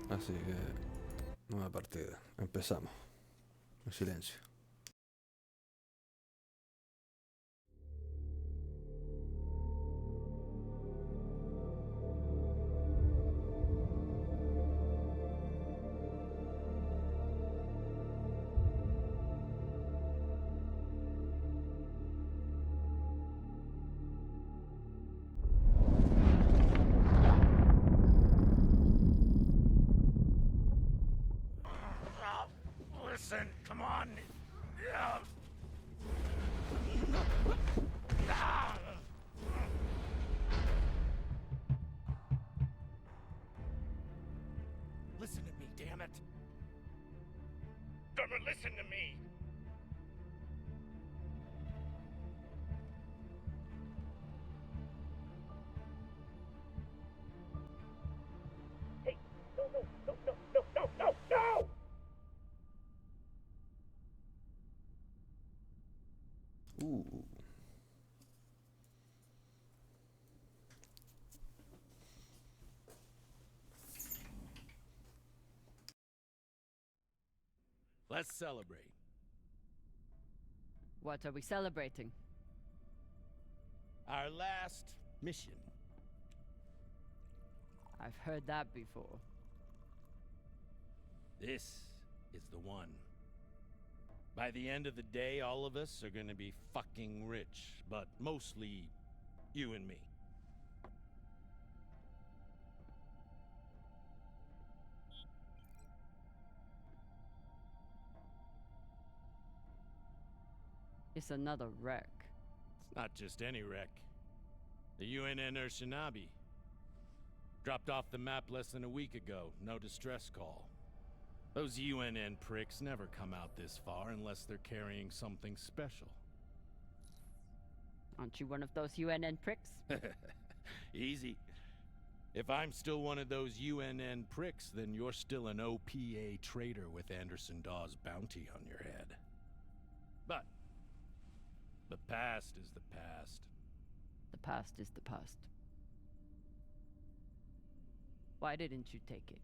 Así que, nueva partida. Empezamos. En silencio. Listen, come on. Listen to me, damn it. Dummer, listen to me. Hey, no! Let's celebrate. What are we celebrating? Our last mission. I've heard that before. This is the one. By the end of the day, all of us are gonna be fucking rich, but mostly you and me. It's another wreck. It's not just any wreck. The UNN Urshinabi. Dropped off the map less than a week ago. No distress call. Those UNN pricks never come out this far unless they're carrying something special. Aren't you one of those UNN pricks? Easy. If I'm still one of those UNN pricks, then you're still an OPA traitor with Anderson Dawes' bounty on your head. But the past is the past. The past is the past. Why didn't you take it?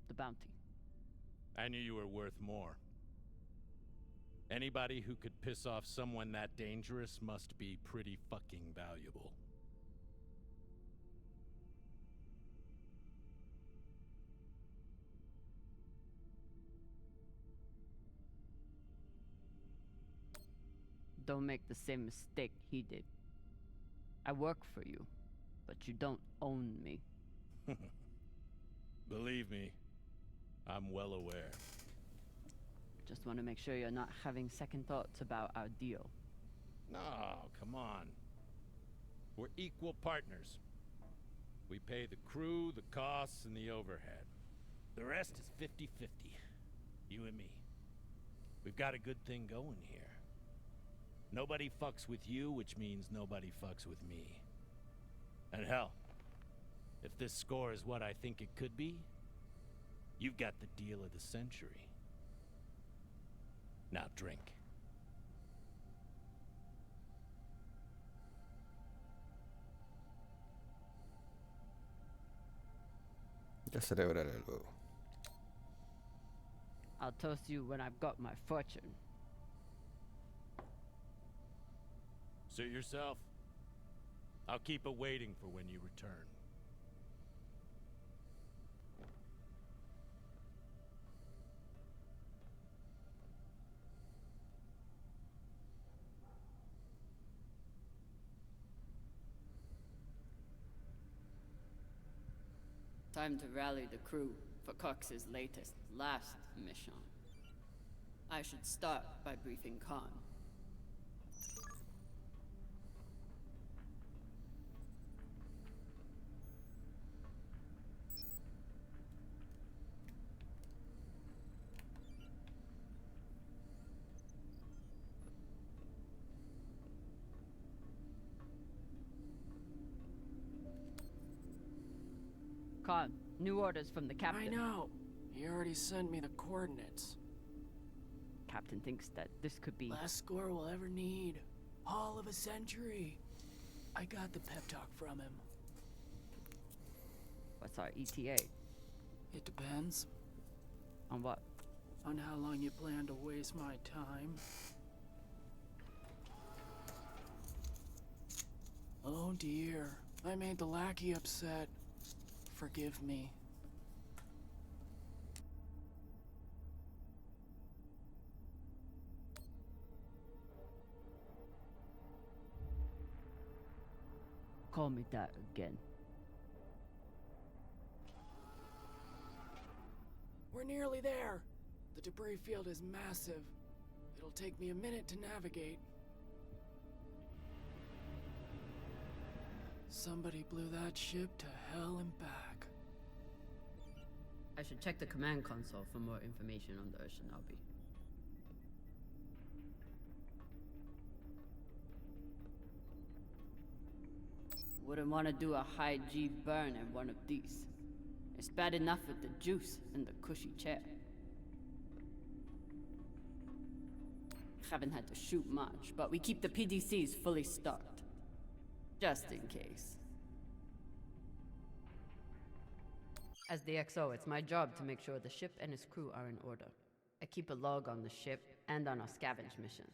The bounty. I knew you were worth more. Anybody who could piss off someone that dangerous must be pretty fucking valuable. Don't make the same mistake he did. I work for you, but you don't own me. Believe me, I'm well aware. Just want to make sure you're not having second thoughts about our deal. No, come on. We're equal partners. We pay the crew, the costs, and the overhead. The rest is 50-50. You and me. We've got a good thing going here. Nobody fucks with you, which means nobody fucks with me. And hell, if this score is what I think it could be, you've got the deal of the century. Now drink. Ya celebraré luego. I'll toast you when I've got my fortune. Suit yourself. I'll keep it waiting for when you return. Time to rally the crew for Cox's last mission. I should start by briefing Khan. Khan, new orders from the captain. I know. He already sent me the coordinates. Captain thinks that this could be... Last score we'll ever need. Haul of a century. I got the pep talk from him. What's our ETA? It depends On what? on how long you plan to waste my time. Oh dear, I made the lackey upset. Forgive me. Call me that again. We're nearly there. The debris field is massive. It'll take me a minute to navigate. Somebody blew that ship to hell and back. I should check the command console for more information on the Shinobi. Wouldn't want to do a high G burn in one of these. It's bad enough with the juice and the cushy chair. Haven't had to shoot much, but we keep the PDCs fully stocked. Just in case. As the XO, it's my job to make sure the ship and its crew are in order. I keep a log on the ship and on our scavenge missions.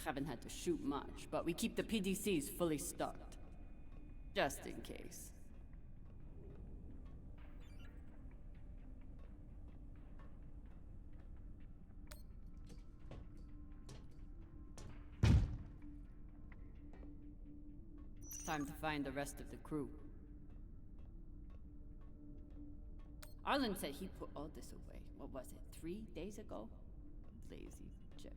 Haven't had to shoot much, but we keep the PDCs fully stocked. Just in case. Time to find the rest of the crew. Arlen said he put all this away. What was it, 3 days ago? Lazy gem.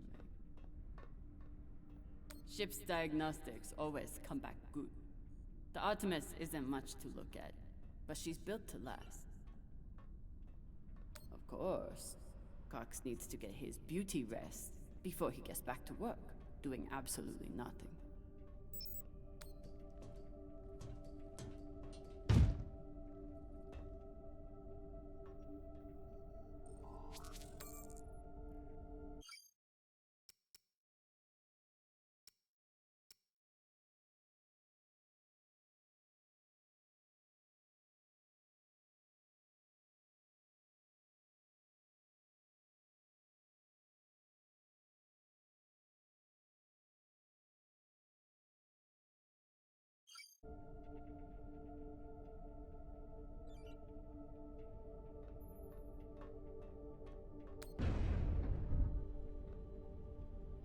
Ship's diagnostics always come back good. The Artemis isn't much to look at, but she's built to last. Of course, Cox needs to get his beauty rest before he gets back to work, doing absolutely nothing.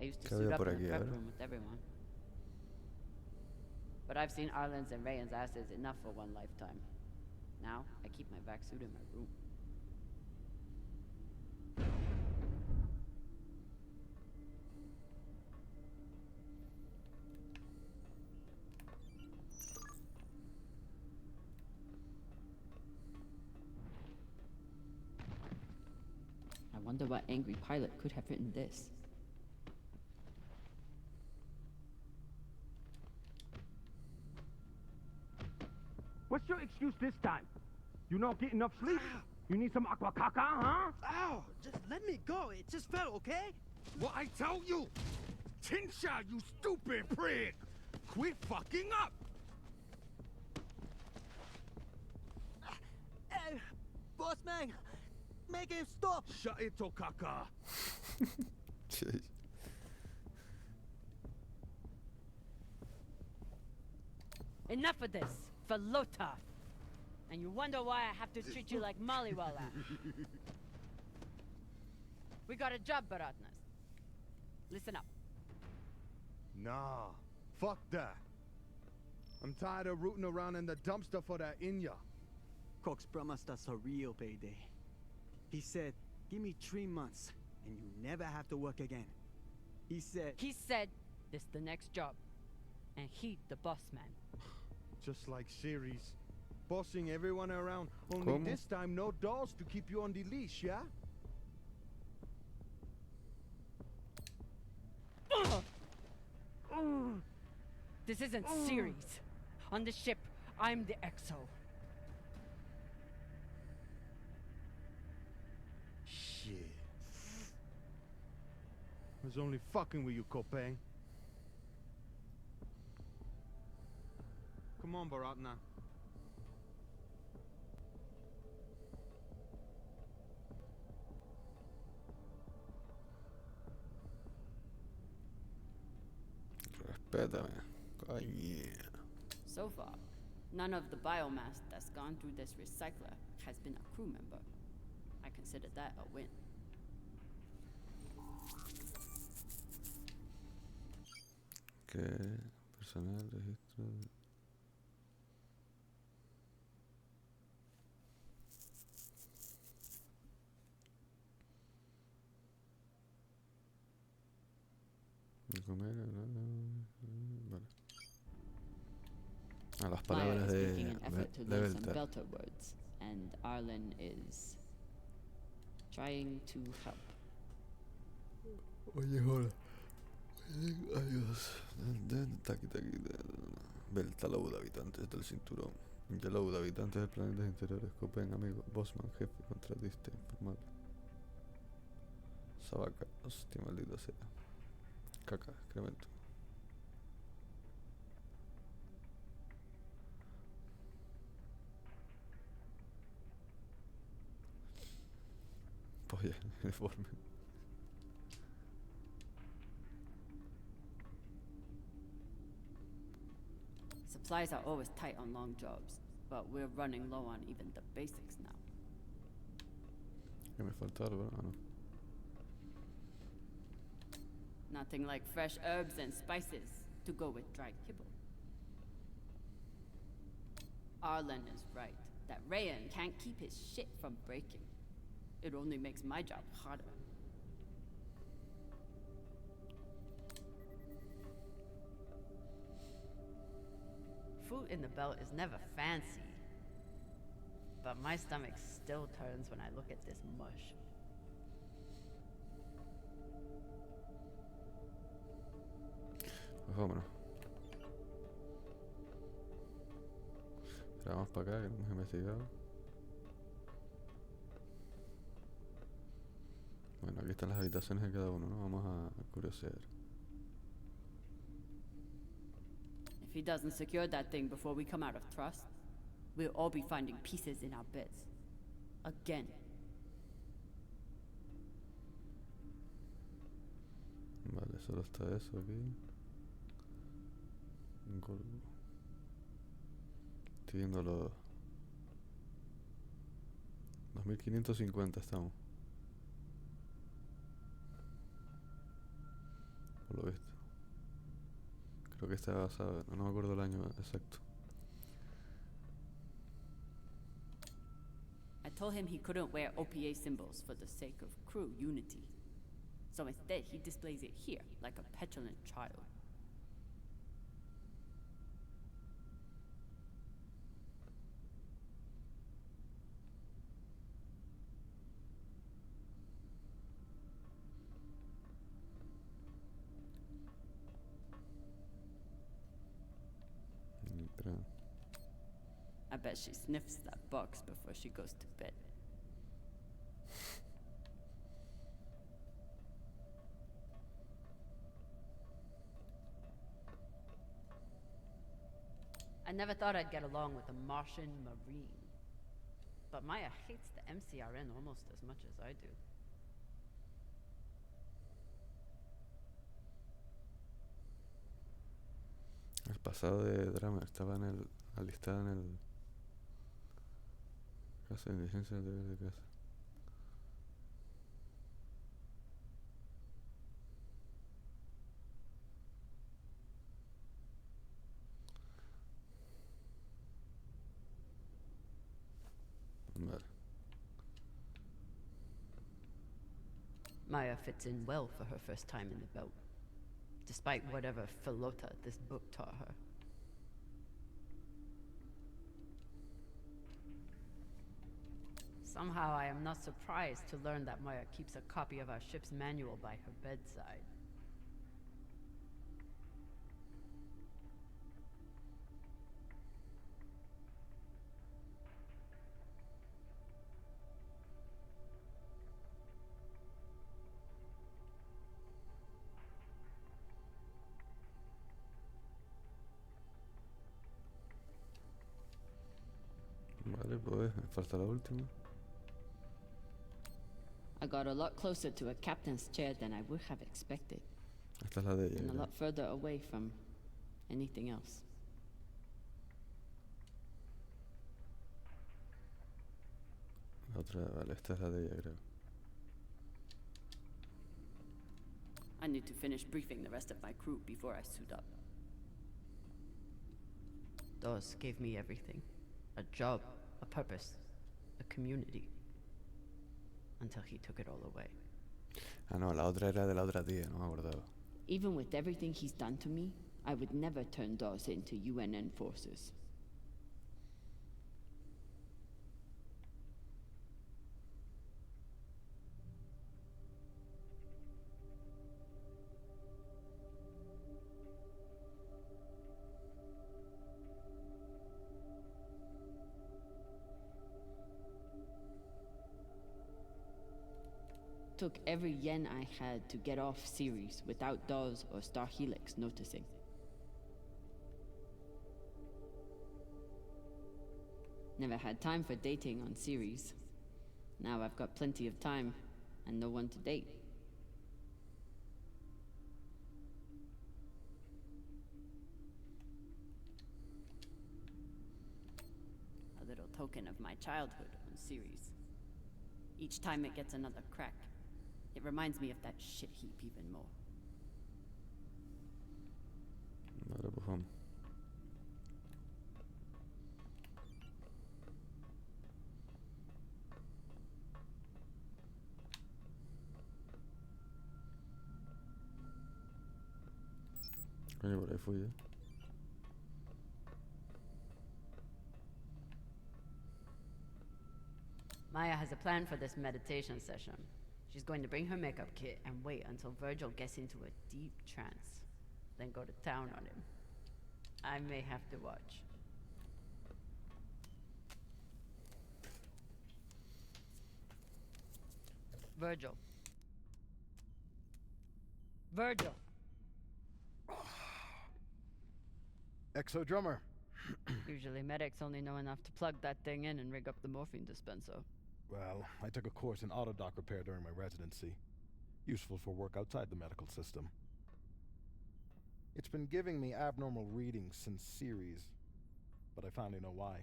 I used to ¿Qué suit había up por in aquí? the A prep ver. room with everyone. But I've seen Arlen's and Rayan's asses enough for one lifetime. Now, I keep my vac suit in my room. I wonder what angry pilot could have written this. What's your excuse this time? You not get enough sleep? You need some aqua caca, huh? Ow! Just let me go. It just fell, okay? What I tell you? Tinsha, you stupid prig! Quit fucking up! Hey, boss man, make him stop. Shut it, Tokaka. Jeez. Enough of this, Falota! And you wonder why I have to treat you like Maliwala. We got a job, Baratnas. Listen up. Nah, fuck that. I'm tired of rooting around in the dumpster for that Inya. Cox promised us a real payday. He said, give me 3 months, and you never have to work again. He said, this the next job. And he the boss man. Just like series. Bossing everyone around. Only ¿Cómo? this time no dolls to keep you on the leash, yeah? This isn't series. On the ship, I'm the XO. Shit. I was only fucking with you, Kopeng. Come on, Baratna. Respétame. Coño. So far, none of the biomass that's gone through this recycler has been a crew member. I consider that a win. Que personal, registro. De comer, vale. A las Maya palabras is de making an effort to de learn some Belter. Belter words, and Arlen is trying to help. Oye, hola. Adiós. Taqui, taqui. Belta Loud, habitantes del cinturón. Yellow, habitantes de planetas interiores. Copen, amigo. Bossman, jefe, contratista, informal. Sabaca, hostia, maldita sea. Caca, excremento. Polla, uniforme. Supplies are always tight on long jobs, but we're running low on even the basics now. Que me falta algo, ¿no? Ah, no. Nothing like fresh herbs and spices to go with dried kibble. Arlen is right that Rayan can't keep his shit from breaking. It only makes my job harder. Food in the belt is never fancy, but my stomach still turns when I look at this mush. Pues vámonos. Ahora vamos para acá, que no hemos investigado. Bueno, aquí están las habitaciones de cada uno, ¿no? Vamos a curiosear. If he doesn't secure that thing before we come out of trust, we'll all be finding pieces in our beds. Again. Vale, solo está eso aquí. Gordo. Estoy viendo los 2550 estamos. Por lo visto. Creo que está basado, no me acuerdo el año exacto. I told him he couldn't wear OPA symbols for the sake of crew unity. So instead, he displays it here, like a petulant child. I bet she sniffs that box before she goes to bed. I never thought I'd get along with a Martian Marine. But Maya hates the MCRN almost as much as I do. El pasado de drama estaba en el alistada en el caso de diligencia del deber de casa. Maya fits in well for her first time in the belt, despite whatever falota this book taught her. Somehow I am not surprised to learn that Maya keeps a copy of our ship's manual by her bedside. Vale, pues me falta la última. I got a lot closer to a captain's chair than I would have expected, Esta es la de ella. and a creo. lot further away from anything else. La otra, vale, esta es la de ella, creo. I need to finish briefing the rest of my crew before I suit up. Dawes gave me everything. A job, a purpose, a community. Until he took it all away. Ah, no, la otra era de la otra tía, no me acordaba. Even with everything he's done to me, I would never turn Dawes into UNN forces. Took every yen I had to get off Ceres without Dawes or Star Helix noticing. Never had time for dating on Ceres. Now I've got plenty of time and no one to date. A little token of my childhood on Ceres. Each time it gets another crack, it reminds me of that shit heap even more. Vale, pues vamos. Coño, por ahí fui, Maya has a plan for this meditation session. She's going to bring her makeup kit and wait until Virgil gets into a deep trance, then go to town on him. I may have to watch. Virgil. Virgil! Exo drummer. Usually medics only know enough to plug that thing in and rig up the morphine dispenser. Well, I took a course in autodoc repair during my residency. Useful for work outside the medical system. It's been giving me abnormal readings since Ceres, but I finally know why.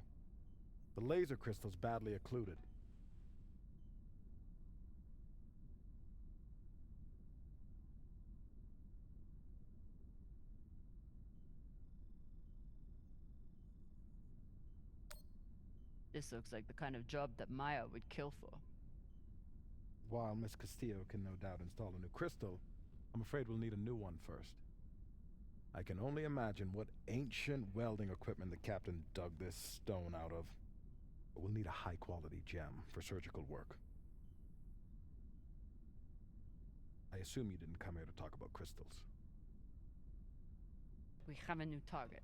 The laser crystal's badly occluded. This looks like the kind of job that Maya would kill for. While Miss Castillo can no doubt install a new crystal, I'm afraid we'll need a new one first. I can only imagine what ancient welding equipment the captain dug this stone out of. But we'll need a high-quality gem for surgical work. I assume you didn't come here to talk about crystals. We have a new target.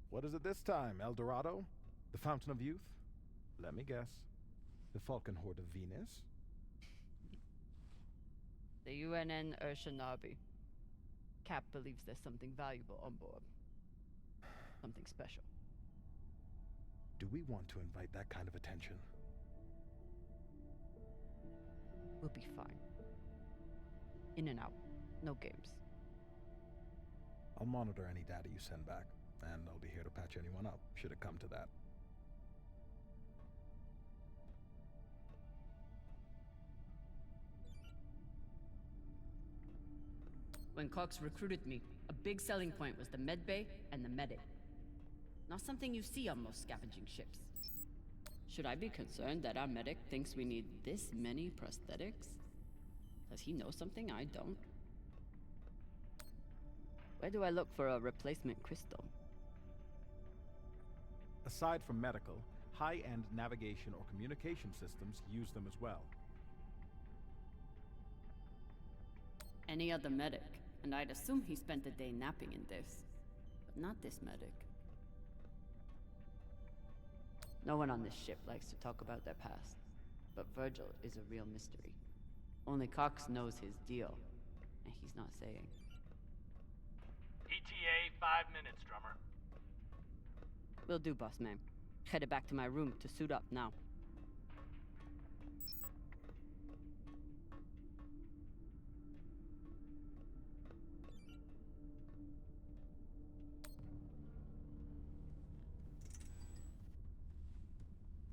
What is it this time, El Dorado? The Fountain of Youth? Let me guess. The Falcon Horde of Venus? The UNN Urshanabi. Cap believes there's something valuable on board. Something special. Do we want to invite that kind of attention? We'll be fine. In and out. No games. I'll monitor any data you send back, and I'll be here to patch anyone up, should it come to that. When Cox recruited me, a big selling point was the med bay and the medic. Not something you see on most scavenging ships. Should I be concerned that our medic thinks we need this many prosthetics? Does he know something I don't? Where do I look for a replacement crystal? Aside from medical, high-end navigation or communication systems use them as well. Any other medic, and I'd assume he spent the day napping in this. But not this medic. No one on this ship likes to talk about their past, but Virgil is a real mystery. Only Cox knows his deal, and he's not saying. ETA 5 minutes, drummer. Will do, boss man. Headed back to my room to suit up now.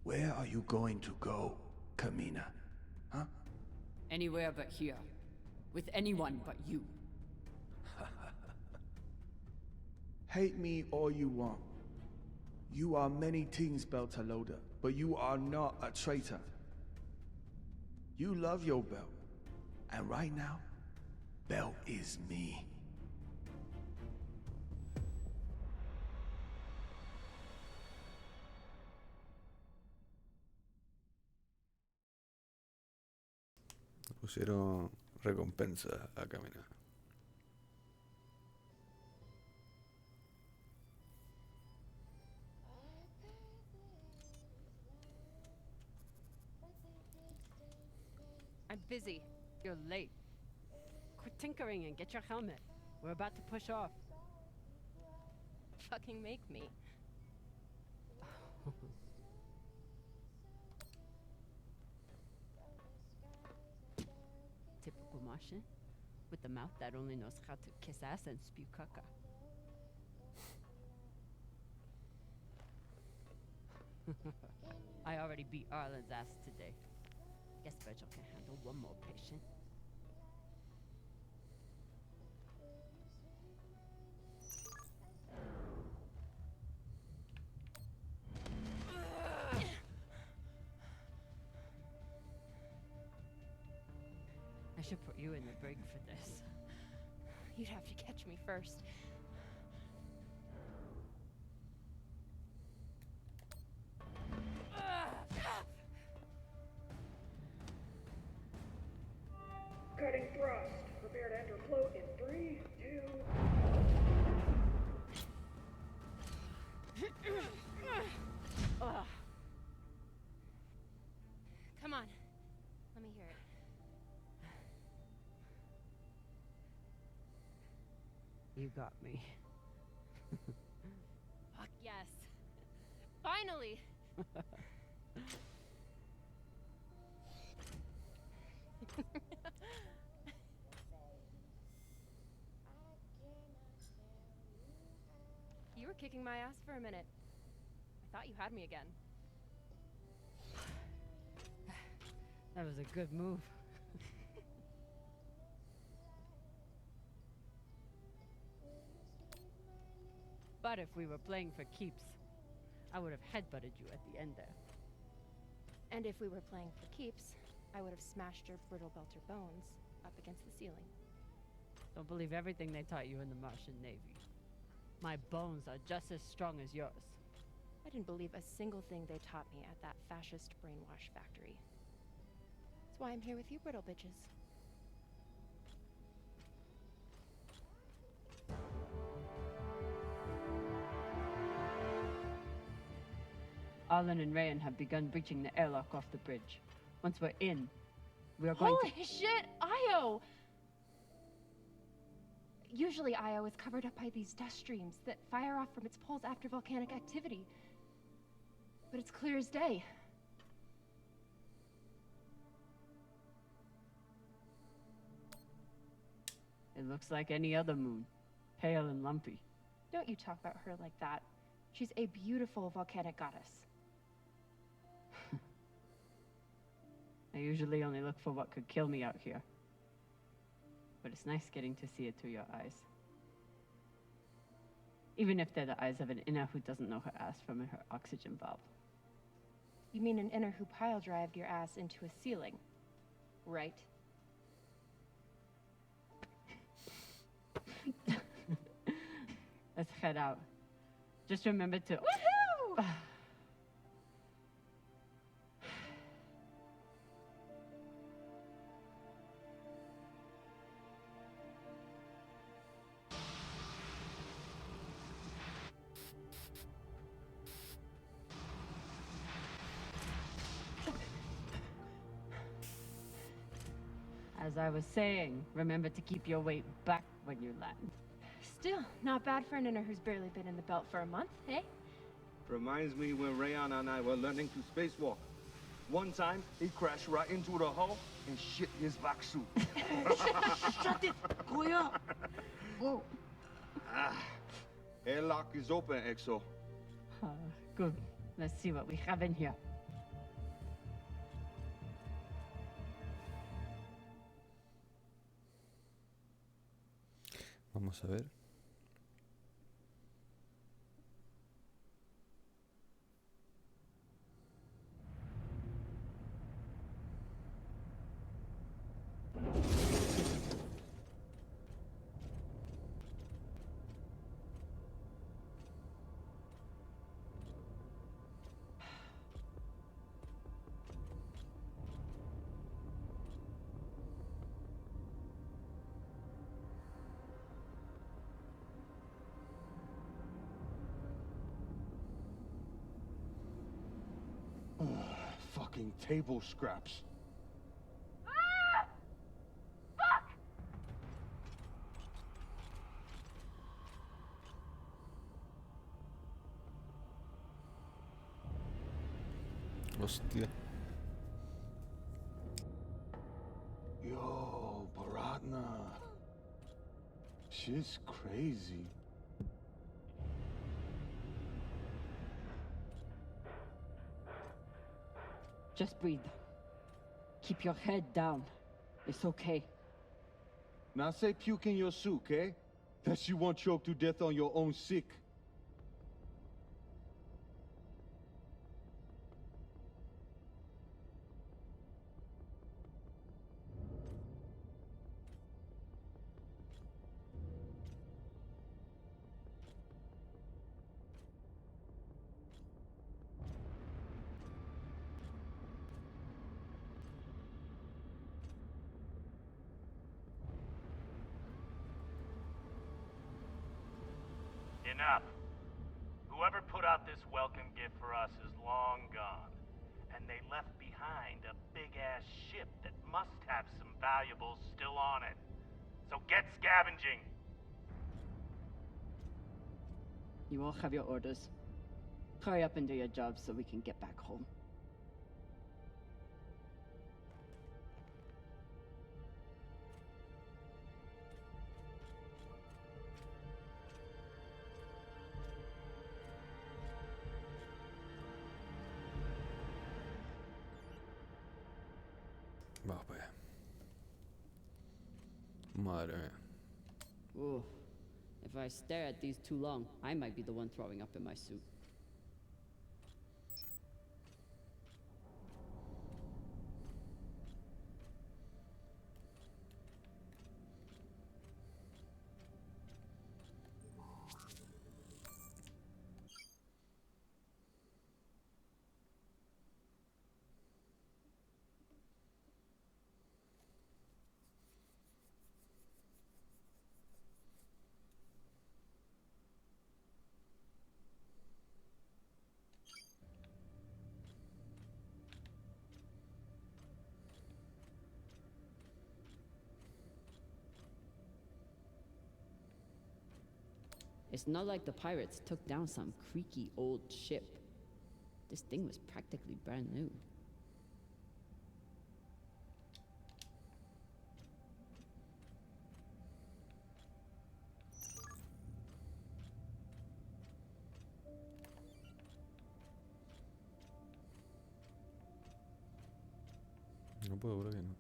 Where are you going to go, Kamina? Huh? Anywhere but here. With anyone but you. Hate me all you want. You are many things, Beltalowda, but you are not a traitor. You love your belt. And right now, belt is me. Pusieron recompensa a caminar. I'm busy. You're late. Quit tinkering and get your helmet. We're about to push off. Fucking make me. Typical Martian. With the mouth that only knows how to kiss ass and spew caca. I already beat Arlen's ass today. Guess Virgil can handle one more patient. I should put you in the brig for this. You'd have to catch me first. Cutting thrust. Prepare to enter float in 3, 2... Ugh. Come on. Let me hear it. You got me. Fuck yes. Finally! You were kicking my ass for a minute. I thought you had me again. That was a good move. But if we were playing for keeps, I would have headbutted you at the end there. And if we were playing for keeps, I would have smashed your brittle belter bones up against the ceiling. Don't believe everything they taught you in the Martian Navy. My bones are just as strong as yours. I didn't believe a single thing they taught me at that fascist brainwash factory. That's why I'm here with you, brittle bitches. Arlen and Rayan have begun breaching the airlock off the bridge. Once we're in, we are going Holy shit, Io! Usually Io is covered up by these dust streams that fire off from its poles after volcanic activity. But it's clear as day. It looks like any other moon. Pale and lumpy. Don't you talk about her like that. She's a beautiful volcanic goddess. I usually only look for what could kill me out here. But it's nice getting to see it through your eyes. Even if they're the eyes of an inner who doesn't know her ass from her oxygen valve. You mean an inner who pile-drived your ass into a ceiling, right? Let's head out. Just remember to... Woohoo! As I was saying, remember to keep your weight back when you land. Still, not bad for an inner who's barely been in the belt for a month, eh? Reminds me when Rayon and I were learning to spacewalk. One time, he crashed right into the hull and shit his vac suit. Shut it! Koya! Whoa. Airlock is open, Exo. Good. Let's see what we have in here. Vamos a ver. Fucking table scraps. Ah! Fuck! Hostia. Yo, Baratna. She's crazy. Just breathe. Keep your head down. It's okay. Now say puke in your suit, okay? That you won't choke to death on your own sick. Enough. Whoever put out this welcome gift for us is long gone. And they left behind a big-ass ship that must have some valuables still on it. So get scavenging! You all have your orders. Hurry up and do your job so we can get back home. Vamos para allá. Madre mía. Ooh. If I stare at these too long, I might be the one throwing up in my suit. It's not like the pirates took down some creaky old ship. This thing was practically brand new. No puedo por aquí, ¿no?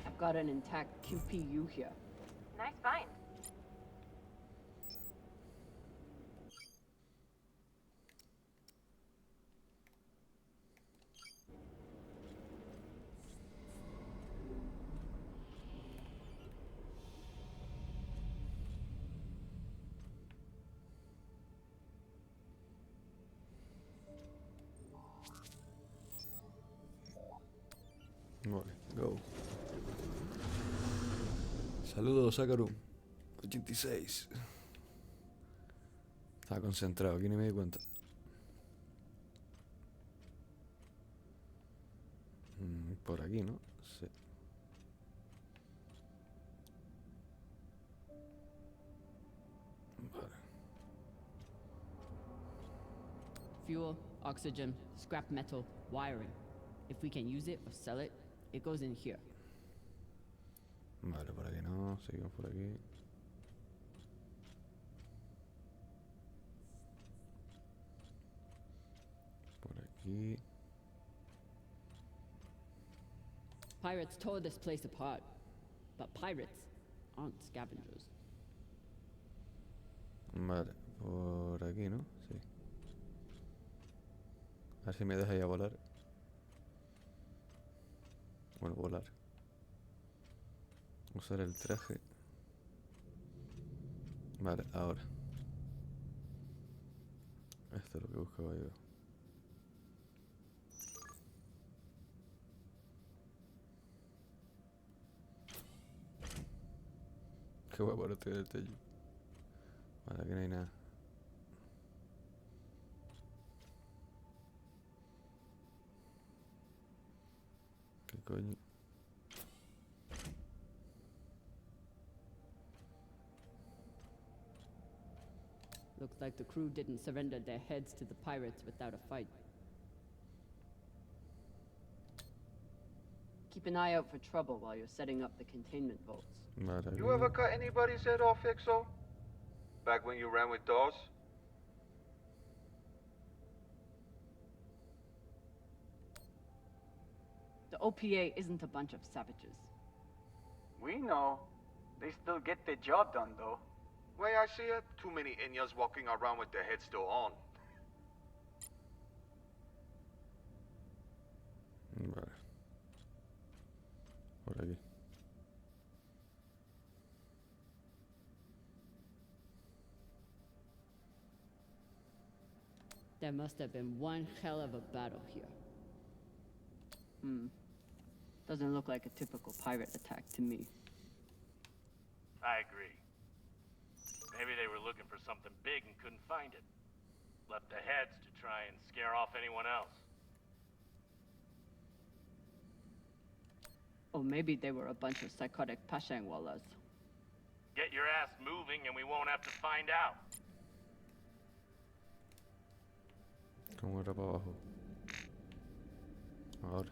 I've got an intact QPU here. Nice find. Vale, go. Saludos, Sakaru. 86. Estaba concentrado, aquí ni me di cuenta. Por aquí, ¿no? Sí. Vale. Fuel, oxygen, scrap metal, wiring. If we can use it or sell it, it goes in here. Vale, por aquí no, seguimos por aquí. Por aquí. Pirates tore this place apart, but pirates aren't scavengers. Vale, por aquí, ¿no? Sí. A ver si me deja ya volar. Bueno, volar. Usar el traje. Vale, ahora. Esto es lo que buscaba yo. Qué guapo el tío del tello. Vale, aquí no hay nada. ¿Qué coño? Looks like the crew didn't surrender their heads to the pirates without a fight. Keep an eye out for trouble while you're setting up the containment vaults. Vale, You ever cut anybody's head off, Exo? Back when you ran with Dawes? The OPA isn't a bunch of savages. We know. They still get the job done, though. Way I see it, too many Inyas walking around with their heads still on. Vale. Por aquí. There must have been one hell of a battle here. Doesn't look like a typical pirate attack to me. I agree. Maybe they were looking for something big and couldn't find it. Left the heads to try and scare off anyone else. Or maybe they were a bunch of psychotic Pashangwalas. Get your ass moving and we won't have to find out. ¿Cómo era para abajo? Ahora.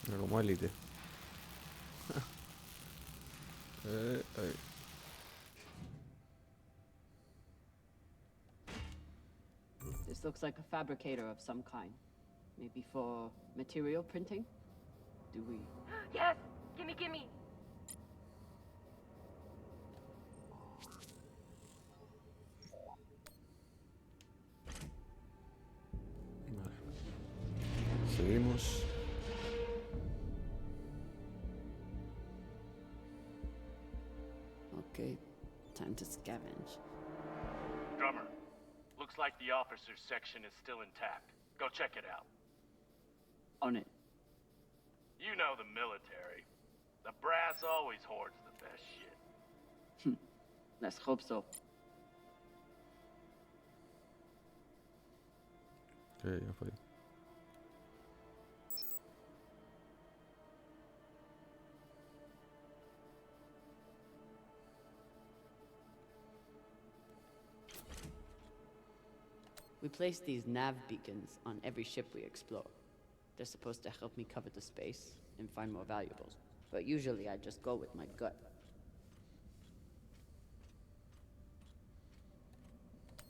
Mira, como élite. Ahí. This looks like a fabricator of some kind. Maybe for material printing? Do we? Yes! Gimme, gimme! Vale. Seguimos. Okay, time to scavenge. Drummer, looks like the officers section is still intact. Go check it out. On it. You know the military. The brass always hoards the best shit. Let's hope so. Okay, ya fue. We place these nav beacons on every ship we explore. They're supposed to help me cover the space and find more valuables. But usually I just go with my gut.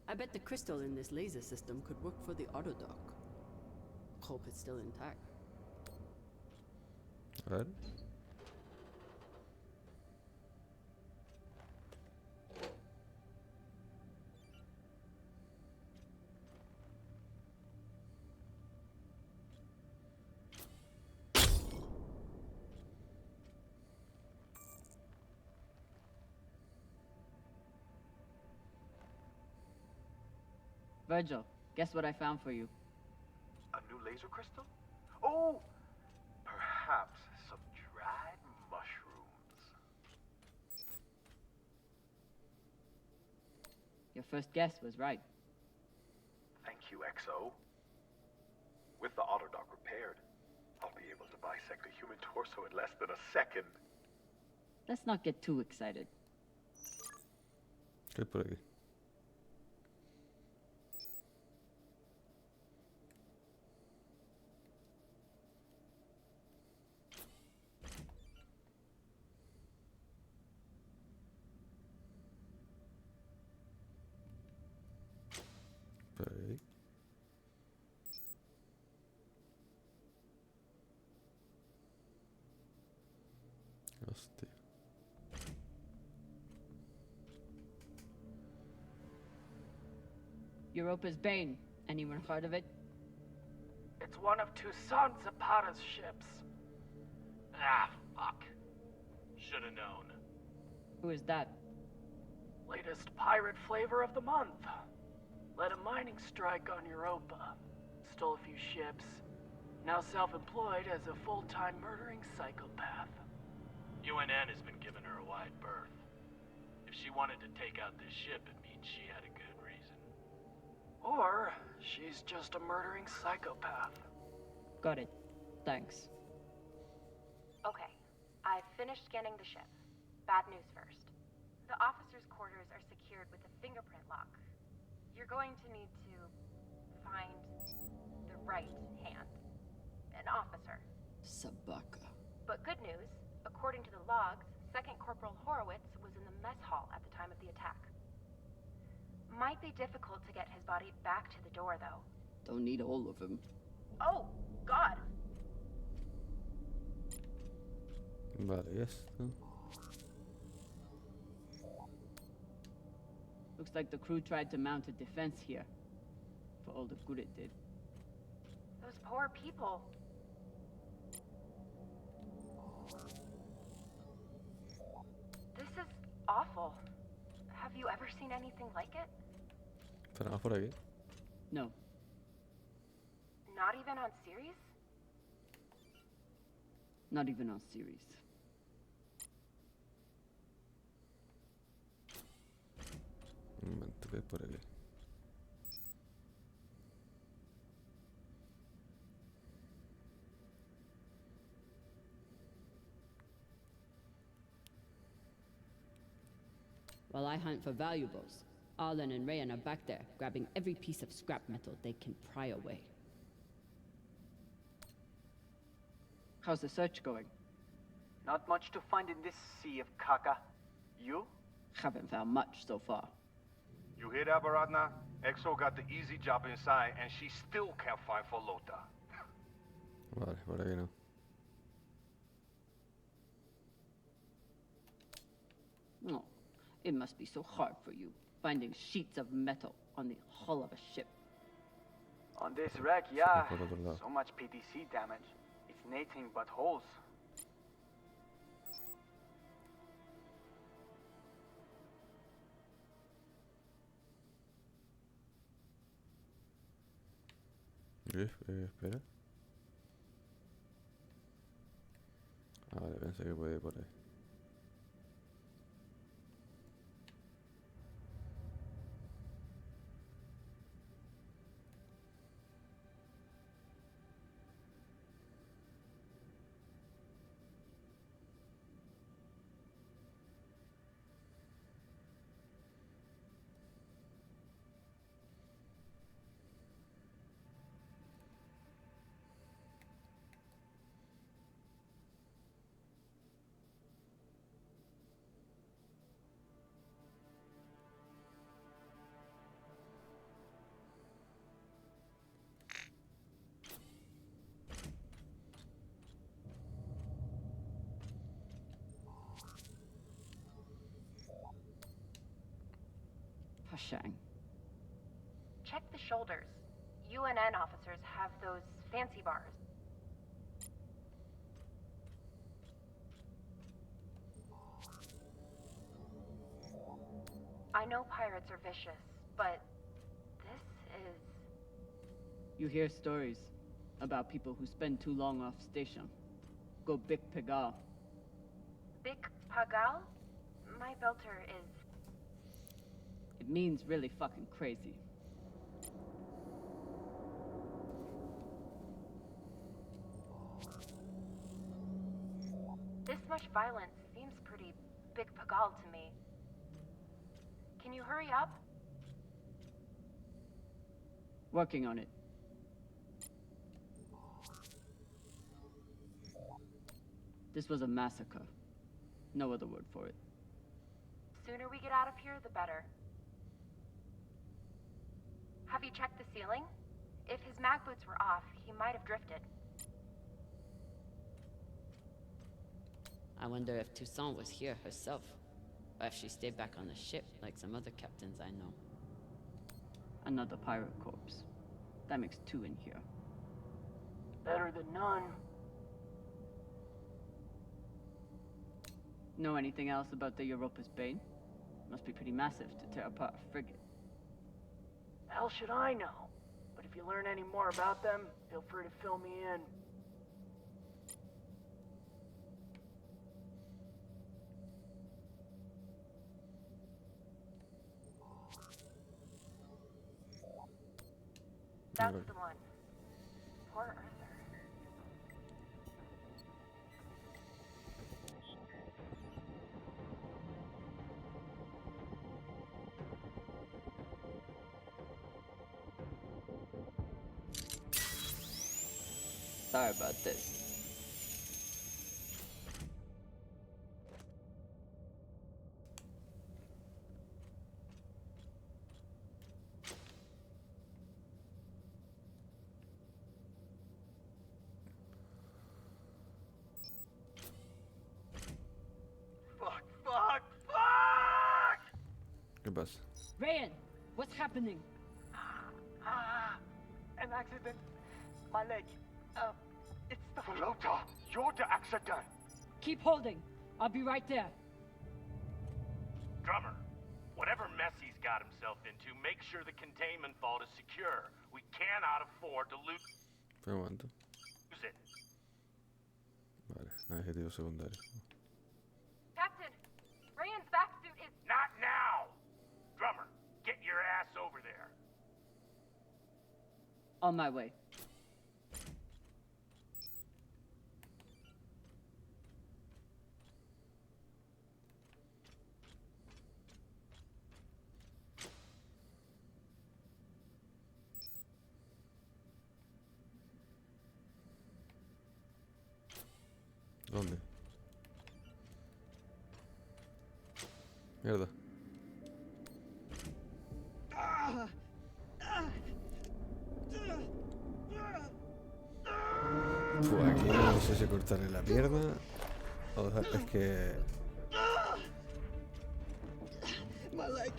I bet the crystal in this laser system could work for the autodock. Hope it's still intact. A ver. Virgil, guess what I found for you? A new laser crystal? Oh, perhaps some dried mushrooms. Your first guess was right. Thank you, XO. With the autodock repaired, I'll be able to bisect a human torso in less than a second. Let's not get too excited. ¿Qué hay por aquí? Por ahí. Hostia. Europa's Bane. Anyone heard of it? It's one of Toussaint Zapata's ships. Ah, fuck. Shoulda known. Who is that? Latest pirate flavor of the month. Led a mining strike on Europa. Stole a few ships. Now self-employed as a full-time murdering psychopath. UNN has been giving her a wide berth. If she wanted to take out this ship, it means she had a good reason. Or she's just a murdering psychopath. Got it. Thanks. Okay, I've finished scanning the ship. Bad news first. The officers' quarters are secured with a fingerprint lock. You're going to need to find the right hand. An officer. Sabaka. But good news, according to the logs, Second Corporal Horowitz was in the mess hall at the time of the attack. Might be difficult to get his body back to the door, though. Don't need all of him. Oh, God! Vale, ya está. Looks like the crew tried to mount a defense here. For all the good it did. Those poor people. This is awful. Have you ever seen anything like it? ¿Tenemos por aquí? No. Not even on series? Not even on series. Un momento, ¿qué hay por aquí? While I hunt for valuables, Arlen and Rayan are back there, grabbing every piece of scrap metal they can pry away. How's the search going? Not much to find in this sea of caca. You? Haven't found much so far. You hear that, Baratna? XO got the easy job inside, and she still can't find Folota. Vale, por aquí no. Oh, it must be so hard for you, finding sheets of metal on the hull of a ship. On this wreck, yeah. Por otro lado. So much PTC damage. It's nothing but holes. Espera. Ah, vale, pensé que podía ir por ahí. Hashang. Check the shoulders. UNN officers have those fancy bars. I know pirates are vicious, but this is... You hear stories about people who spend too long off station. Go Big Pegal. Big Pagal? My belter is... It means really fucking crazy. This much violence seems pretty Big Pagal to me. Can you hurry up? Working on it. This was a massacre. No other word for it. Sooner we get out of here, the better. Have you checked the ceiling? If his mag boots were off, he might have drifted. I wonder if Toussaint was here herself, or if she stayed back on the ship like some other captains I know. Another pirate corpse. That makes 2 in here. Better than none. Know anything else about the Europa's Bane? Must be pretty massive to tear apart a frigate. Hell should I know? But if you learn any more about them, feel free to fill me in. That's the one. Poor Arthur. Sorry about this. ¿Qué pasa? Ryan, what's happening? An accident. My leg. It's the... Flota, you're the accident. Keep holding. I'll be right there. Drummer, whatever mess he's got himself into, make sure the containment vault is secure. We cannot afford to lose Espera un momento. it. Vale, objetivo secundario. Captain, Ryan's back suit is... Not now! Drummer, get your ass over there. On my way. ¿Dónde? Mierda. Aquí no sé si cortarle la pierna o dejar, es que... My leg.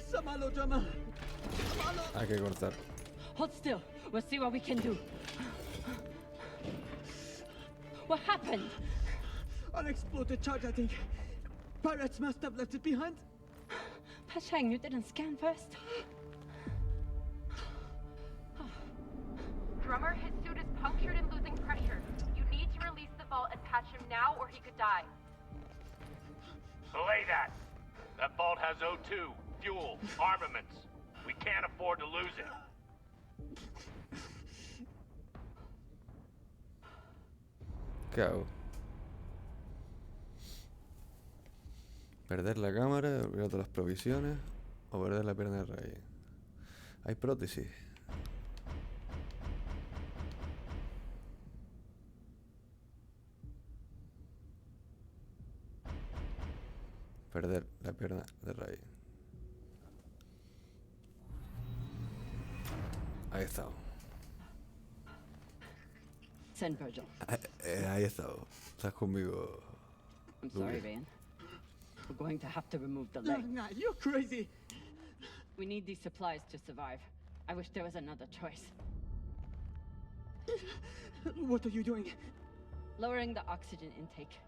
Samalo, drummer. Hay que cortar. Hold still. We'll see what we can do. What happened? Unexploded charge, I think. Pirates must have left it behind. Pashang, you didn't scan first? Drummer, his suit is punctured and losing pressure. You need to release the vault and patch him now or he could die. Belay that. That vault has O2, fuel, armaments. We can't afford to lose it. ¿Qué hago? ¿Perder la cámara, olvidar todas las provisiones o perder la pierna de raíz? Hay prótesis. Perder la pierna de raíz. Ahí está. Send Virgil. Ahí está. Estás conmigo. I'm sorry, Ryan. We're going to have to remove the No, leg. nah, you're crazy. We need these supplies to survive. I wish there was another choice. What are you doing? Lowering the oxygen intake.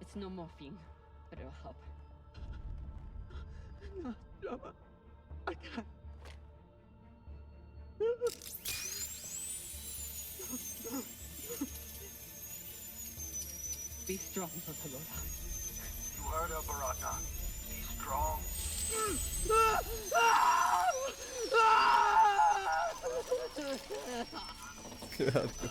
It's no morphine, but it'll help. No, drummer. I can't. Be strong, Bartolota. You heard her, Barata. Be strong. Qué asco.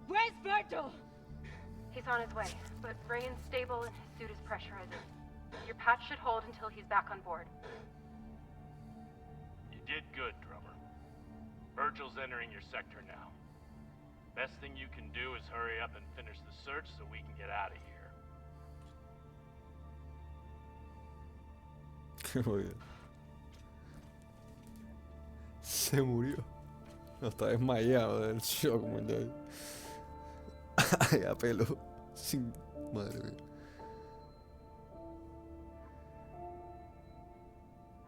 Where's Virgil? He's on his way, but Ryan's stable and his suit is pressurizing. Your patch should hold until he's back on board. You did good, drummer. Virgil's entering your sector now. Best thing you can do is hurry up and finish the search so we can get out of here. Muy bien. Se murió. No, está desmayado del shock, muchacho. Ay, a pelo. Sin... Madre mía.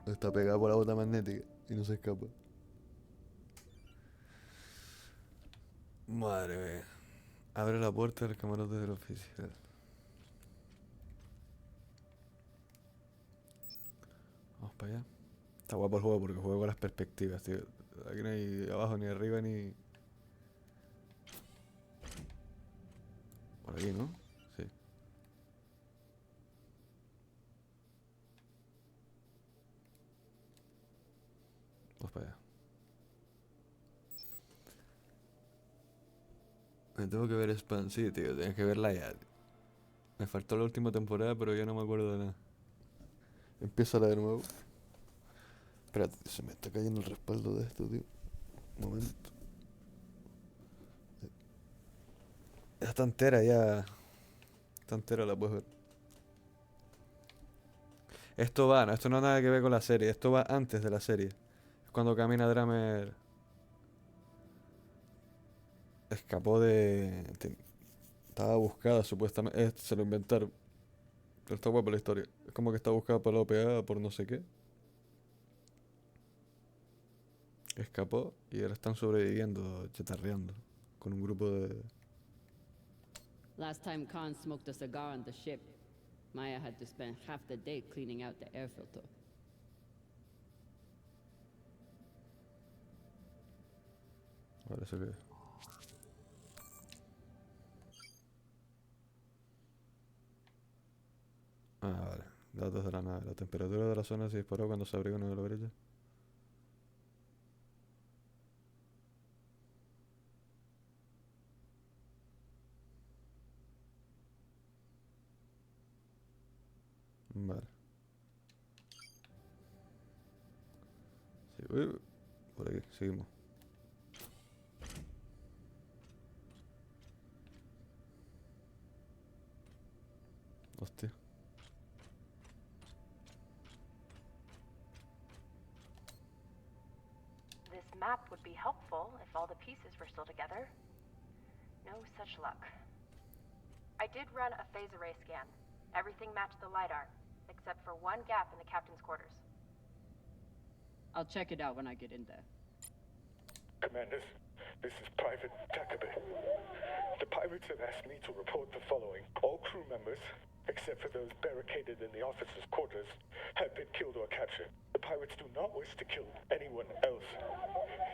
Está pegado por la bota magnética y no se escapa. Madre mía. Abre la puerta del camarote del oficial. Vamos para allá. Está guapo el juego porque juego con las perspectivas, tío. Aquí no hay abajo, ni arriba, ni... Por aquí, ¿no? Sí. Vamos para allá. Me tengo que ver Expanse, sí, tío. Tienes que verla ya. Me faltó la última temporada, pero ya no me acuerdo de nada. Empieza de nuevo. Espérate, se me está cayendo el respaldo de esto, tío. Un momento. Ya está entera, ya. Está entera, la puedes ver. Esto va, no, esto no tiene nada que ver con la serie. Esto va antes de la serie. Es cuando camina Dramer. Escapó de... Estaba buscada, supuestamente. Se lo inventaron. Pero está guapa la historia. Es como que está buscada por la OPA, por no sé qué. Escapó y ahora están sobreviviendo, chetarreando. Con un grupo de... Last time Khan smoked a cigar on the ship, Maya had to spend half the day cleaning out the air filter. Vale, eso que... Ah, vale. Datos de la nave. La temperatura de la zona se disparó cuando se abrió una de las brechas. Vale. Sí, por aquí, seguimos. Hostia. This map would be helpful if all the pieces were still together. No such luck. I did run a phase array scan. Everything matched the LiDAR, except for one gap in the captain's quarters. I'll check it out when I get in there. Commanders, this is Private Takabe. The pirates have asked me to report the following. All crew members, except for those barricaded in the officers' quarters, have been killed or captured. The pirates do not wish to kill anyone else.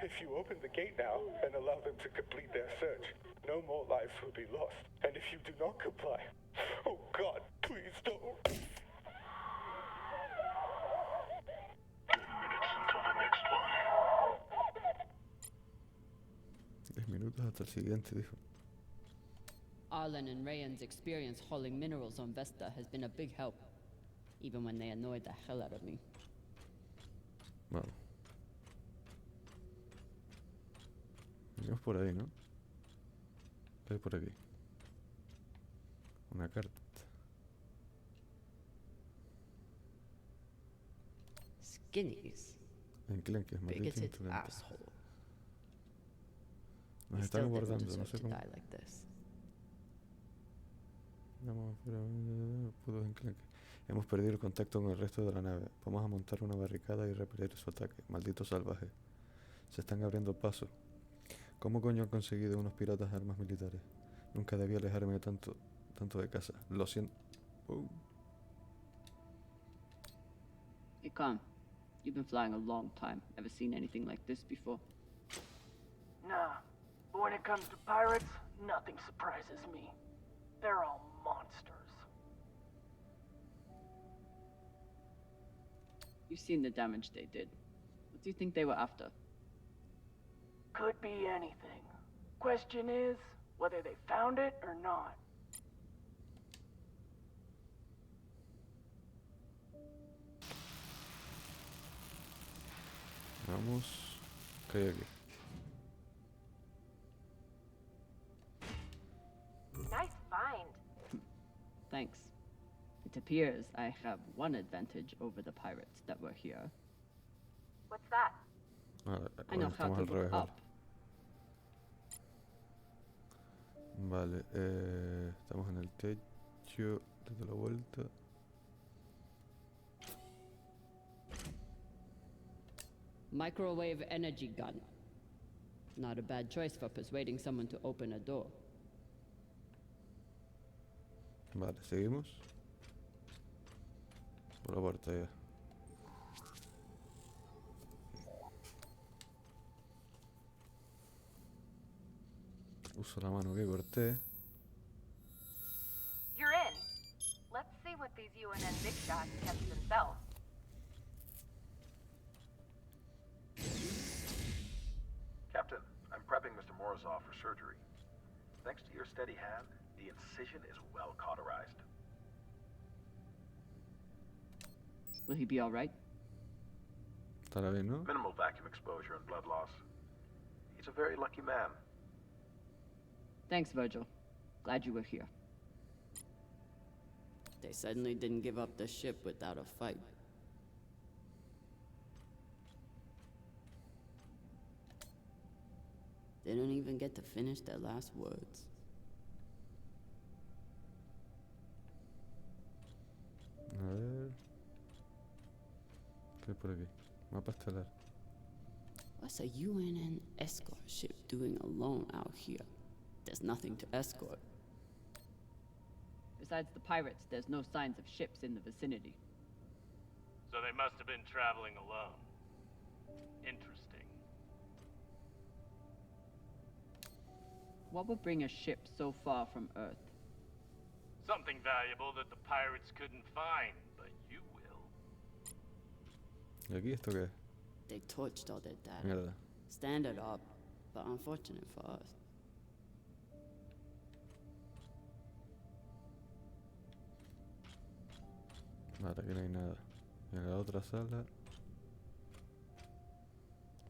If you open the gate now and allow them to complete their search, no more lives will be lost. And if you do not comply, oh God, please don't. 10 minutos hasta el siguiente, dijo. Arlen and Rayan's experience hauling minerals on Vesta has been a big help, even when they annoyed the hell out of me. Vamos. Venimos por ahí, ¿no? ¿Qué hay por aquí? Una carta. Skinnies. Enclenques, maldito Bigoted insolente. asshole. Nos He están still didn't guardando, no deserve sé to cómo. die like this. Vamos afuera, putos enclenques. Hemos perdido el contacto con el resto de la nave. Vamos a montar una barricada y repeler su ataque. Maldito salvaje. Se están abriendo paso. ¿Cómo coño han conseguido unos piratas armas militares? Nunca debía alejarme tanto de casa. Lo siento. Hey, Khan. You've been flying a long time. Ever seen anything like this before? Nah, but when it comes to pirates, nothing surprises me. They're all monsters. You've seen the damage they did. What do you think they were after? Could be anything. Question is, whether they found it or not. Vamos. ¿Qué hay aquí? Nice find. Thanks. It appears I have one advantage over the pirates that were here. What's that? I know how Estamos to al look revés ahora. up. Vale, estamos en el techo. Date la vuelta. Microwave energy gun. Not a bad choice for persuading someone to open a door. Vale, seguimos. Por la puerta ya. Uso la mano que corté. You're in. Let's see what these UNN big shots kept to themselves. Captain, I'm prepping Mr. Morozov for surgery. Thanks to your steady hand, the incision is well cauterized. Will he be all right? Estará bien, ¿no? Minimal vacuum exposure and blood loss. He's a very lucky man. Thanks, Virgil. Glad you were here. They suddenly didn't give up the ship without a fight. They don't even get to finish their last words. A ver. ¿Qué hay por aquí? Mapa estelar. What's a UNN escort ship doing alone out here? There's nothing to escort. Besides the pirates, there's no signs of ships in the vicinity. So they must have been traveling alone. Interesting. What would bring a ship so far from Earth? Something valuable that the pirates couldn't find, but you will. ¿Y aquí esto qué es? They torched all their data. Mierda. Standard op, but unfortunate for us. Vale, aquí no hay nada. Y en la otra sala.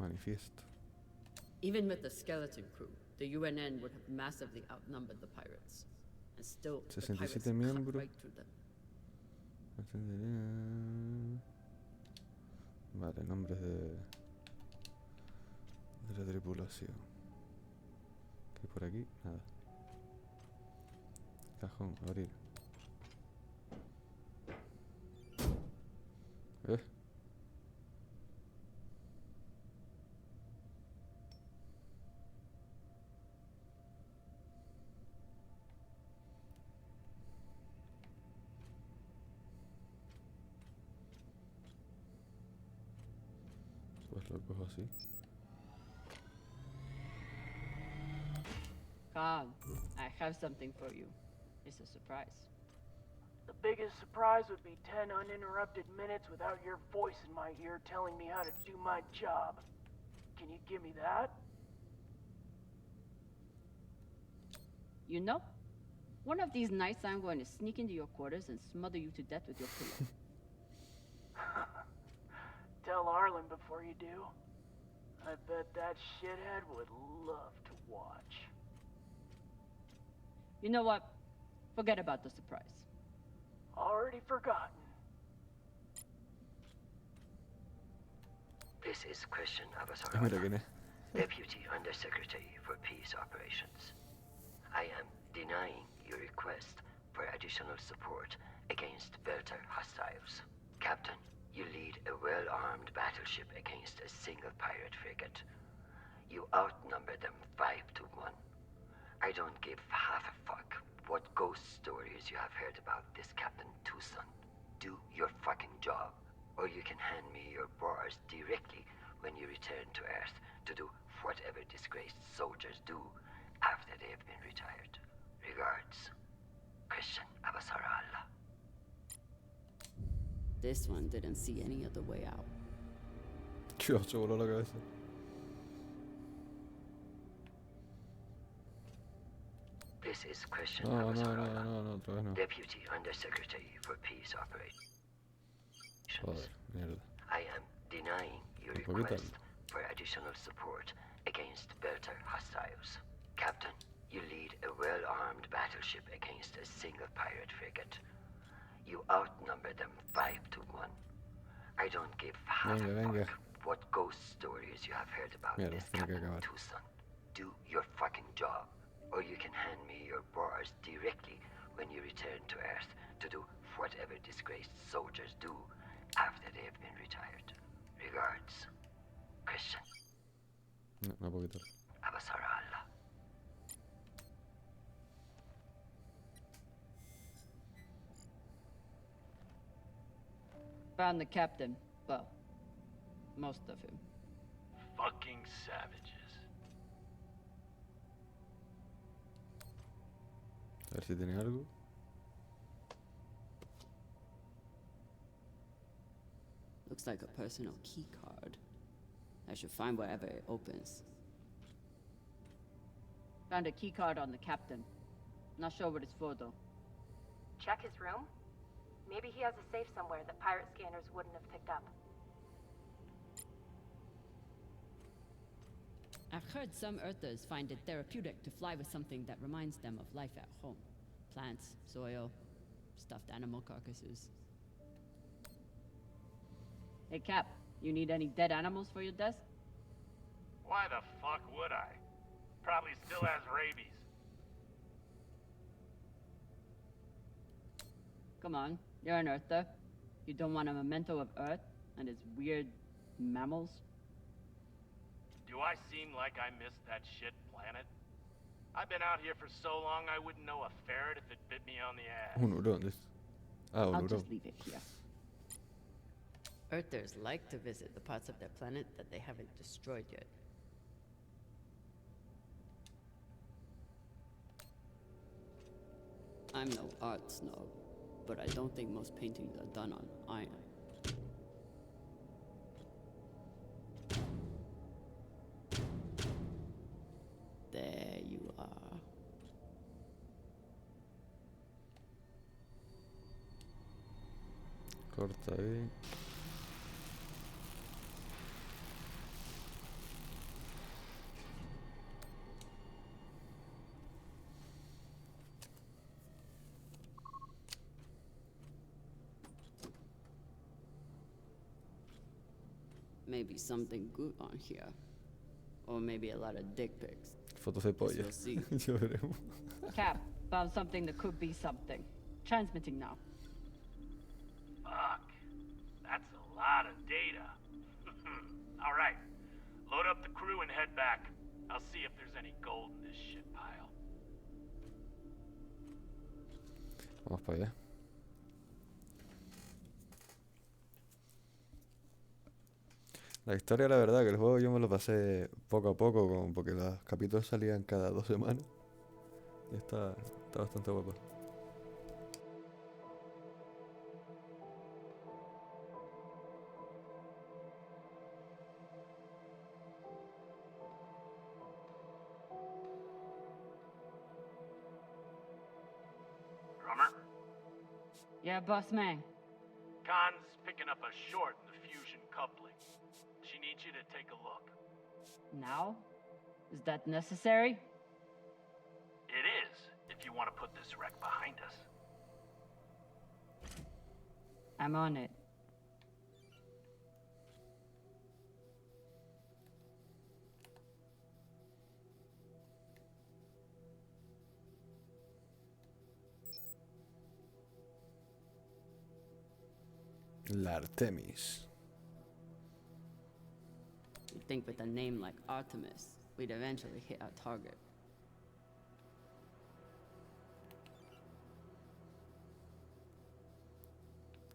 Manifiesto. Even with the skeleton crew, the UNN would have massively outnumbered the pirates. And still, the pirates 67 cut miembros. right through them. Vale, nombres de la tripulación. ¿Qué hay por aquí? Nada. Cajón, abrir. Pues lo cojo así. Khan, I have something for you. It's a surprise. The biggest surprise would be 10 uninterrupted minutes without your voice in my ear telling me how to do my job. Can you give me that? You know, one of these nights I'm going to sneak into your quarters and smother you to death with your pillow. Tell Arlen before you do. I bet that shithead would love to watch. You know what? Forget about the surprise. Already forgotten. This is Christian Mira quién es. Deputy Undersecretary for Peace Operations. I am denying your request for additional support against Belter hostiles. Captain, you lead a well-armed battleship against a single pirate frigate. You outnumber them 5 to 1. I don't give half a fuck what ghost stories you have heard about this Captain Tucson. Do your fucking job, or you can hand me your bars directly when you return to Earth to do whatever disgraced soldiers do after they have been retired. Regards, Christian Abasarala. This one didn't see any other way out. Dios, se voló la cabeza. This is Christian No, Abasarala, otra vez no. Deputy Undersecretary for Peace Operations. Joder, mierda. I am denying your Un poquito. request for additional support against Belter hostiles. Captain, you lead a well-armed battleship against a single pirate frigate. You outnumber them 5 to 1. I don't give half a Venga. fuck what ghost stories you have heard about Mierda, this tiene que Captain acabar. Tucson. Do your fucking job, or you can hand me your bars directly when you return to Earth to do whatever disgraced soldiers do after they have been retired. Regards, Christian No, poquito. Abasarala. Found the captain. Well, most of him. Fucking savages. A ver si tiene algo. Looks like a personal key card. I should find wherever it opens. Found a key card on the captain. Not sure what it's for though. Check his room? Maybe he has a safe somewhere that pirate scanners wouldn't have picked up. I've heard some Earthers find it therapeutic to fly with something that reminds them of life at home. Plants, soil, stuffed animal carcasses. Hey Cap, you need any dead animals for your desk? Why the fuck would I? Probably still has rabies. Come on, you're an Earther. You don't want a memento of Earth and its weird mammals? Do I seem like I missed that shit planet? I've been out here for so long I wouldn't know a ferret if it bit me on the ass. Un hurón. Un I'll hurón. just leave it here. Earthers like to visit the parts of their planet that they haven't destroyed yet. I'm no art snob, but I don't think most paintings are done on iron. There you are. Corta ahí. Maybe something good on here. Or maybe a lot of dick pics. Fotos de polla. We'll see. Ya veremos. Cap, found something that could be something. Transmitting now. Fuck. That's a lot of data. All right. Load up the crew and head back. I'll see if there's any gold in this shit pile. Vamos para allá. La historia, la verdad, que el juego yo me lo pasé poco a poco, porque los capítulos salían cada 2 semanas. Y está bastante guapo. Drummer? Yeah, boss man. Khan's picking up a short in the fusion coupling. She needs you to take a look. Now? Is that necessary? It is, if you want to put this wreck behind us. I'm on it. La Artemis. You'd think with a name like Artemis, we'd eventually hit our target.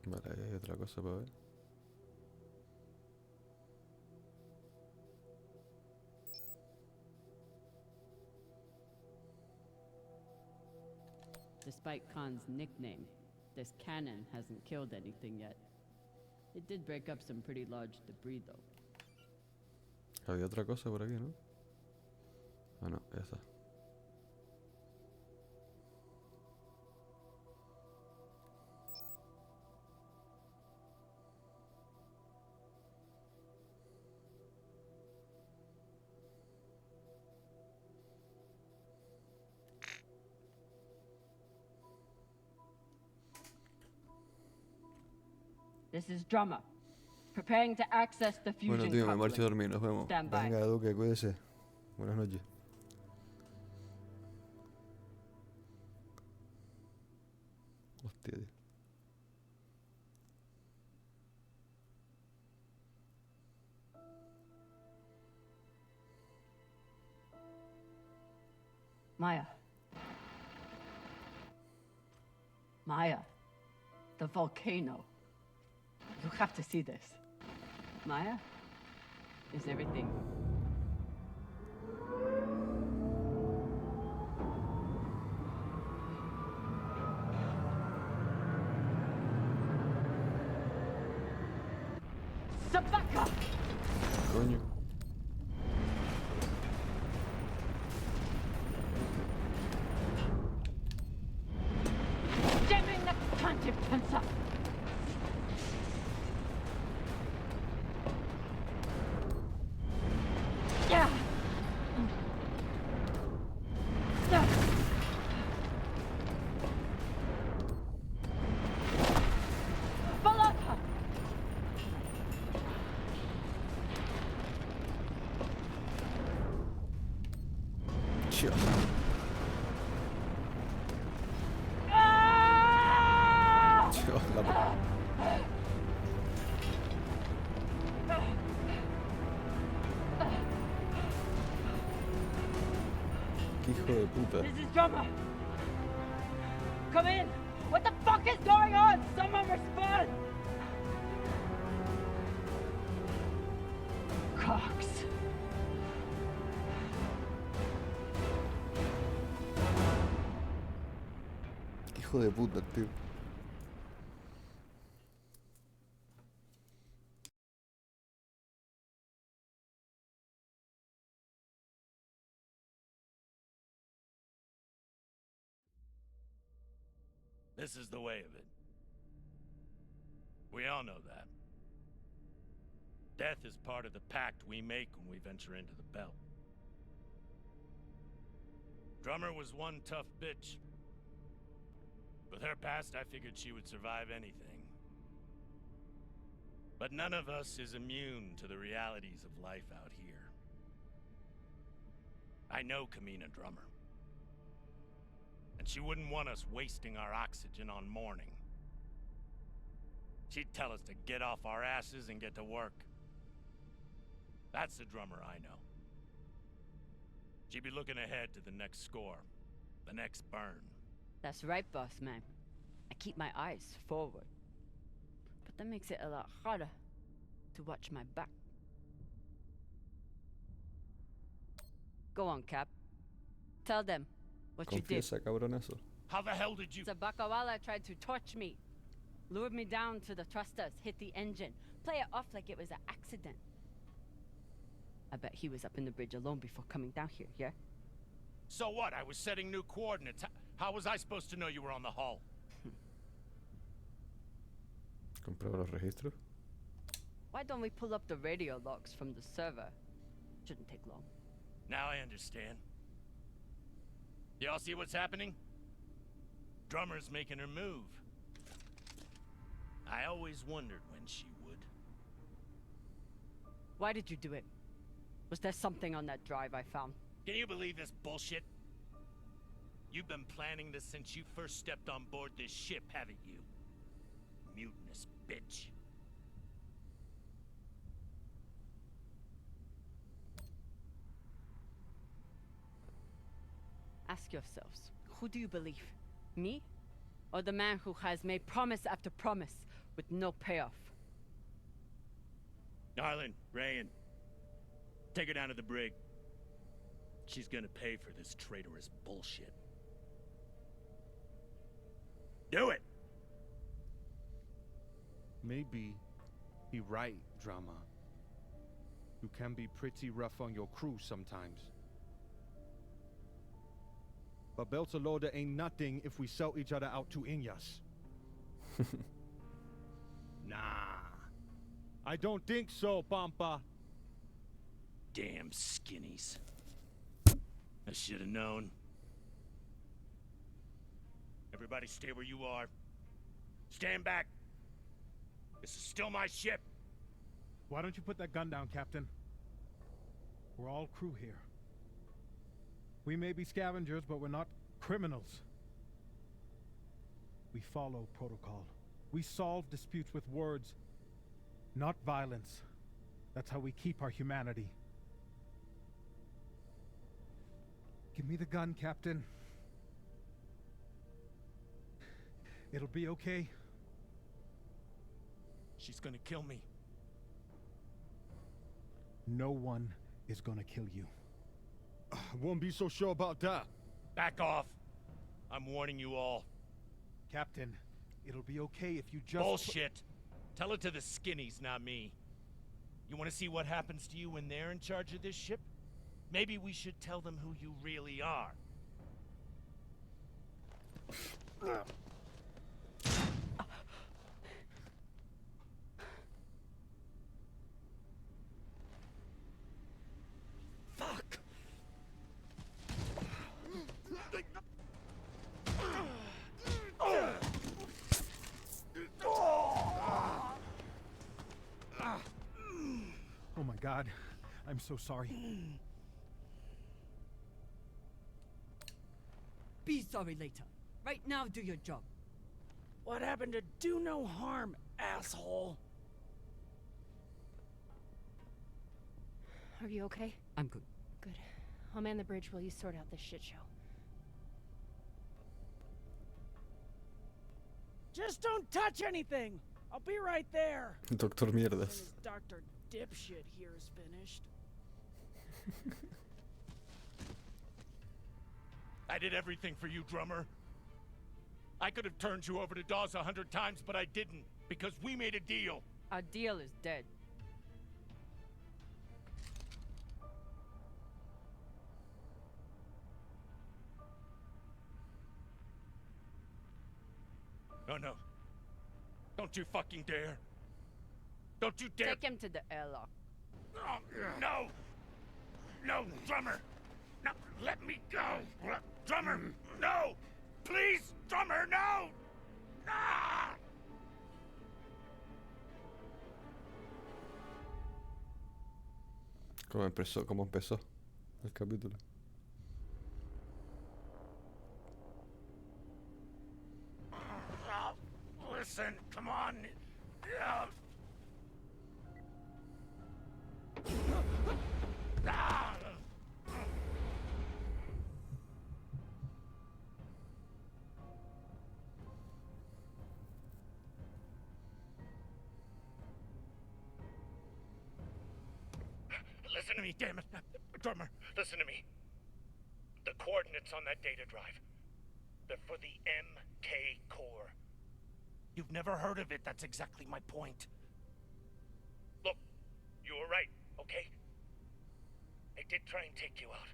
Vale, ahí hay otra cosa para ver. Despite Khan's nickname, this cannon hasn't killed anything yet. It did break up some pretty large debris, though. Había otra cosa por aquí, ¿no? Ah, no, esa. This is Drummer. Preparing to access the fusion Bueno, tío, me coupling. marcho a dormir. Nos vemos. Stand by. Venga, Duque, cuídese. Buenas noches. Hostia, tío. Maya. Maya. The volcano. You have to see this. Maya? Is everything... Sabaka! Coño. Jamming the cantive tensor! Yeah! Balaka! Chill. Chill, la... Qué hijo de puta. This is Drummer! Come in! What the fuck is going on? Someone respond! Cox. Qué hijo de puta, tío. This is the way of it. We all know that. Death is part of the pact we make when we venture into the belt. Drummer was one tough bitch. With her past, I figured she would survive anything. But none of us is immune to the realities of life out here. I know Kamina Drummer. And she wouldn't want us wasting our oxygen on mourning. She'd tell us to get off our asses and get to work. That's the Drummer I know. She'd be looking ahead to the next score, the next burn. That's right, boss man. I keep my eyes forward. But that makes it a lot harder to watch my back. Go on, Cap. Tell them what you did. Confiesa, cabronazo. How the hell did you... Sabakawala tried to torch me. Lured me down to the thrusters, hit the engine. Play it off like it was an accident. I bet he was up in the bridge alone before coming down here, yeah? So what? I was setting new coordinates. How was I supposed to know you were on the hull? Comprueba los registros. Why don't we pull up the radio logs from the server? Shouldn't take long. Now I understand. Y'all see what's happening? Drummer's making her move. I always wondered when she would. Why did you do it? Was there something on that drive I found? Can you believe this bullshit? You've been planning this since you first stepped on board this ship, haven't you? Mutinous bitch. ask yourselves, who do you believe? Me? Or the man who has made promise after promise with no payoff? Darlin, Rayan, take her down to the brig. She's gonna pay for this traitorous bullshit. Do it! Maybe he right, Drama. You can be pretty rough on your crew sometimes. But Beltalowda ain't nothing if we sell each other out to Inyas. Nah. I don't think so, Pampa. Damn skinnies. I should have known. Everybody stay where you are. Stand back. This is still my ship. Why don't you put that gun down, Captain? We're all crew here. We may be scavengers, but we're not criminals. We follow protocol. We solve disputes with words, not violence. That's how we keep our humanity. Give me the gun, Captain. It'll be okay. She's gonna kill me. No one is gonna kill you. I won't be so sure about that. Back off. I'm warning you all. Captain, it'll be okay if you just... Bullshit. Tell it to the skinnies, not me. You want to see what happens to you when they're in charge of this ship? Maybe we should tell them who you really are. Fuck! Oh my God, I'm so sorry. Be sorry later. Right now, do your job. What happened to do no harm, asshole? Are you okay? I'm good. Good. I'll man the bridge while you sort out this shit show. Just don't touch anything! I'll be right there! Doctor Mierdas. As Dr. Dipshit here is finished. I did everything for you, drummer. I could have turned you over to Dawes 100 times, but I didn't, because we made a deal. Our deal is dead. No. Don't you fucking dare. Don't you dare. Take him to the airlock. Oh, no! No, drummer! No, let me go! Drummer, no! Please, drummer, no! Ah! ¿Cómo empezó el capítulo? Listen, come on. Listen to me, damn it. Drummer, listen to me. The coordinates on that data drive, they're for the MK core. You've never heard of it, that's exactly my point. Look, you were right, okay? I did try and take you out.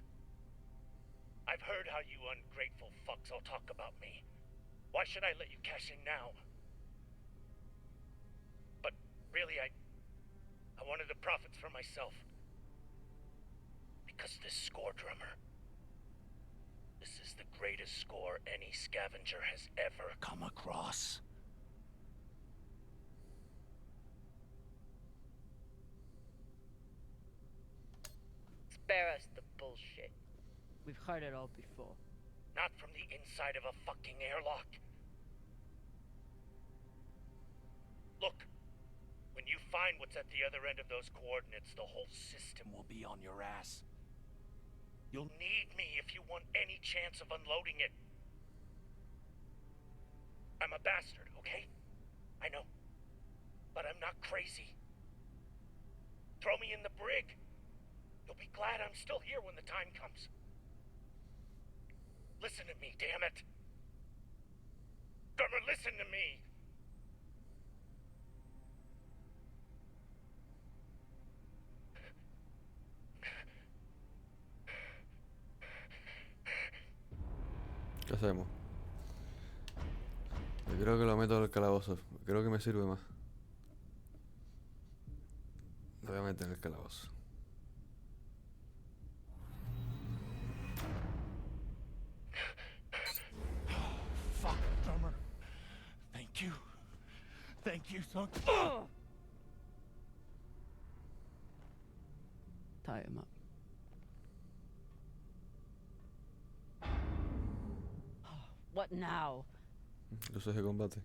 I've heard how you ungrateful fucks all talk about me. Why should I let you cash in now? But really, I wanted the profits for myself. Because this score, drummer, this is the greatest score any scavenger has ever come across. Spare us the bullshit. We've heard it all before. Not from the inside of a fucking airlock. Look, when you find what's at the other end of those coordinates, the whole system will be on your ass. You'll need me if you want any chance of unloading it. I'm a bastard, okay? I know. But I'm not crazy. Throw me in the brig. You'll be glad I'm still here when the time comes. Listen to me, damn it. Drummer, listen to me. ¿Qué hacemos? Yo creo que lo meto al calabozo. Creo que me sirve más. Lo voy a meter en el calabozo. Fuck, drummer. Thank you. Thank you so... Tie him up. What now? Luces de combate.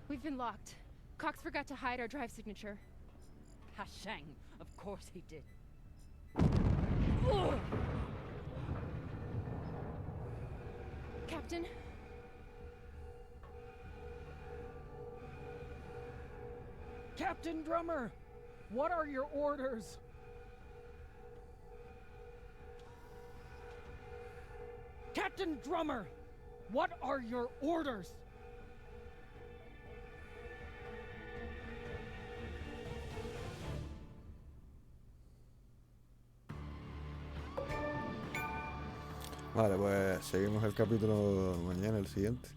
We've been locked. Cox forgot to hide our drive signature. Hashang, of course he did. Captain? Captain Drummer, what are your orders? Captain Drummer, what are your orders? Vale, pues seguimos el capítulo mañana, el siguiente.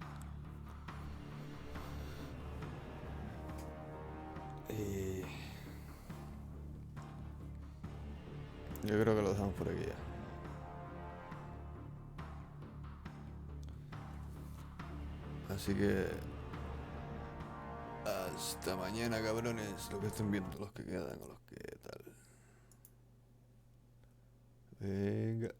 Y yo creo que lo dejamos por aquí ya. Así que hasta mañana, cabrones, lo que estén viendo, los que quedan o los que tal. Venga.